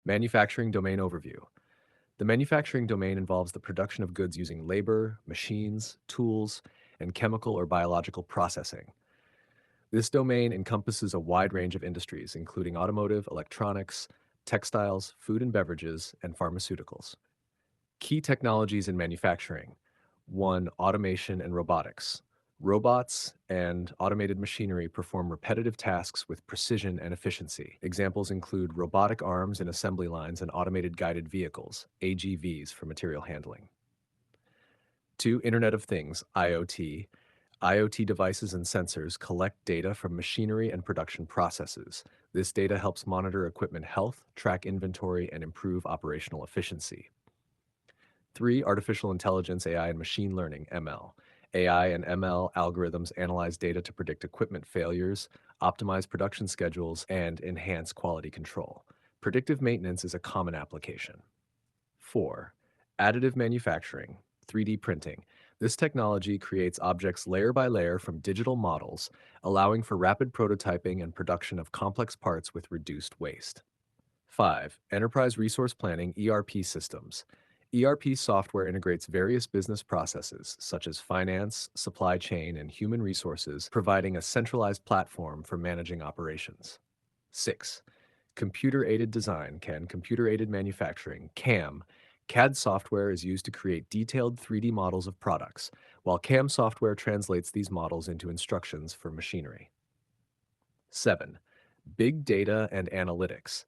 Manufacturing domain overview. The manufacturing domain involves the production of goods using labor, machines, tools, and chemical or biological processing. This domain encompasses a wide range of industries, including automotive, electronics, textiles, food and beverages, and pharmaceuticals. Key technologies in manufacturing. 1. Automation and robotics. Robots and automated machinery perform repetitive tasks with precision and efficiency. Examples include robotic arms in assembly lines and automated guided vehicles, AGVs, for material handling. 2. Internet of Things, IoT. IoT devices and sensors collect data from machinery and production processes. This data helps monitor equipment health, track inventory, and improve operational efficiency. 3. Artificial intelligence, AI, and machine learning, ML. AI and ML algorithms analyze data to predict equipment failures, optimize production schedules, and enhance quality control. Predictive maintenance is a common application. 4. Additive manufacturing, 3D printing. This technology creates objects layer by layer from digital models, allowing for rapid prototyping and production of complex parts with reduced waste. 5. Enterprise resource planning, ERP systems. ERP software integrates various business processes such as finance, supply chain, and human resources, providing a centralized platform for managing operations. 6. Computer-aided design, computer-aided manufacturing, CAM. CAD software is used to create detailed 3D models of products, while CAM software translates these models into instructions for machinery. 7. Big data and analytics.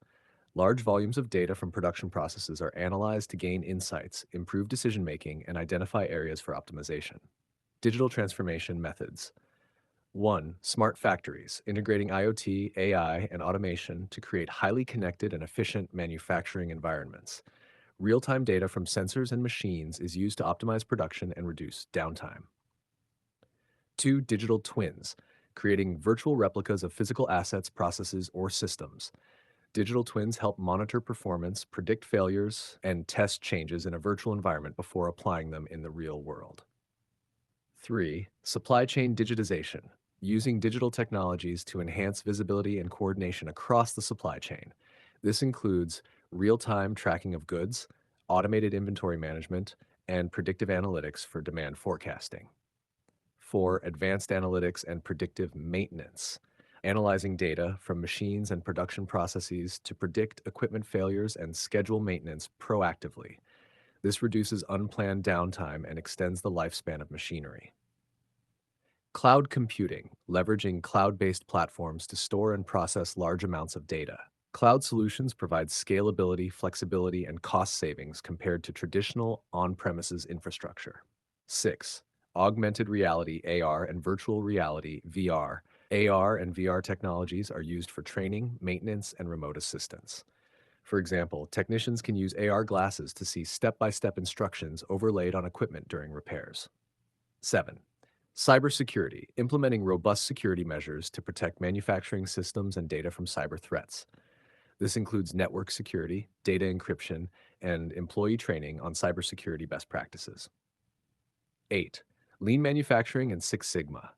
Large volumes of data from production processes are analyzed to gain insights, improve decision-making, and identify areas for optimization. Digital transformation methods. 1. Smart factories, integrating IoT, AI, and automation to create highly connected and efficient manufacturing environments. Real-time data from sensors and machines is used to optimize production and reduce downtime. 2. Digital twins, creating virtual replicas of physical assets, processes, or systems. Digital twins help monitor performance, predict failures, and test changes in a virtual environment before applying them in the real world. 3. Supply chain digitization, using digital technologies to enhance visibility and coordination across the supply chain. This includes real-time tracking of goods, automated inventory management, and predictive analytics for demand forecasting. 4. Advanced analytics and predictive maintenance, analyzing data from machines and production processes to predict equipment failures and schedule maintenance proactively. This reduces unplanned downtime and extends the lifespan of machinery. Cloud computing, leveraging cloud-based platforms to store and process large amounts of data. Cloud solutions provide scalability, flexibility, and cost savings compared to traditional on-premises infrastructure. 6. Augmented reality, AR, and virtual reality, VR. AR and VR technologies are used for training, maintenance, and remote assistance. For example, technicians can use AR glasses to see step-by-step instructions overlaid on equipment during repairs. 7. Cybersecurity, implementing robust security measures to protect manufacturing systems and data from cyber threats. This includes network security, data encryption, and employee training on cybersecurity best practices. 8. Lean manufacturing and Six Sigma,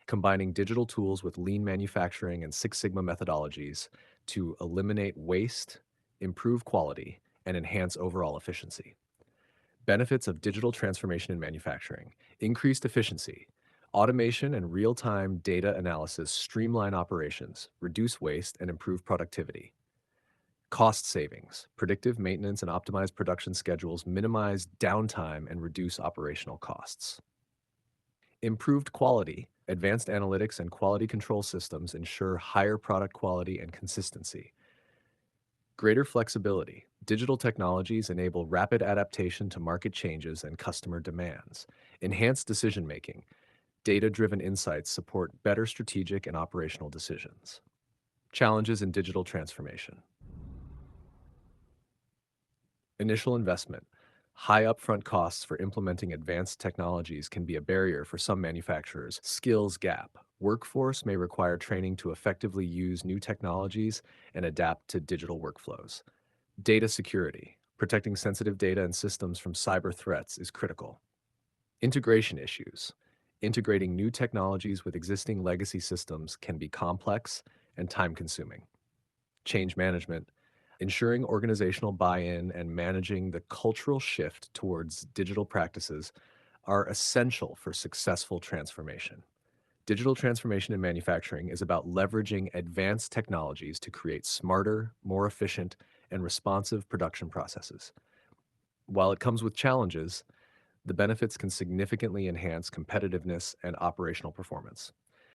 combining digital tools with lean manufacturing and Six Sigma methodologies to eliminate waste, improve quality, and enhance overall efficiency. Benefits of digital transformation in manufacturing: increased efficiency. Automation and real-time data analysis streamline operations, reduce waste, and improve productivity. Cost savings. Predictive maintenance and optimized production schedules minimize downtime and reduce operational costs. Improved quality. Advanced analytics and quality control systems ensure higher product quality and consistency. Greater flexibility. Digital technologies enable rapid adaptation to market changes and customer demands. Enhanced decision-making. Data-driven insights support better strategic and operational decisions. Challenges in digital transformation. Initial investment. High upfront costs for implementing advanced technologies can be a barrier for some manufacturers. Skills gap. Workforce may require training to effectively use new technologies and adapt to digital workflows. Data security. Protecting sensitive data and systems from cyber threats is critical. Integration issues. Integrating new technologies with existing legacy systems can be complex and time-consuming. Change management. Ensuring organizational buy in and managing the cultural shift towards digital practices are essential for successful transformation. Digital transformation in manufacturing is about leveraging advanced technologies to create smarter, more efficient, and responsive production processes. While it comes with challenges, the benefits can significantly enhance competitiveness and operational performance.